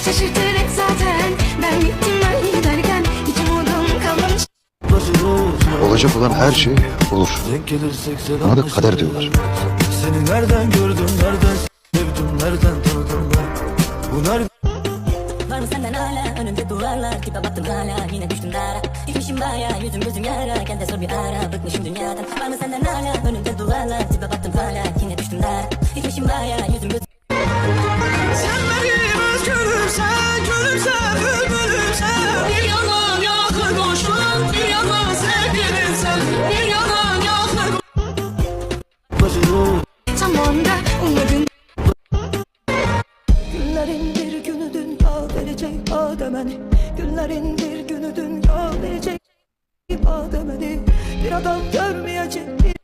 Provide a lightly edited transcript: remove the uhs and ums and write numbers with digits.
şaşırtır hep zaten. Ben gittim ben giderken hiç umudum kalmamış. Olacak olan her şey olur. Buna da kader diyorlar. Seni nereden gördüm, nereden sevdim, nereden tanıdım ben? Bunlar Var mı senden hala önümde duvarlar, tipe baktım hala yine düştüm dara. Gitmişim baya yüzüm gözüm yara, gel de sor bir ara, bıkmışım dünyadan. Var mı senden hala önümde duvarlar, tipe baktım hala yine düştüm dara. Gitmişim baya yüzüm gözüm. sen benim özgürümsen, gülümsen, bülbülümsen. Bir yalan yakır boşluğun, bir yalan sevgilin sen. Bir yalan yakır Tam o anda umudum. Günlerin bir günü dünya verecek Adem'e. Günlerin bir günü dünya verecek Adem'e. Bir adam görmeyecek.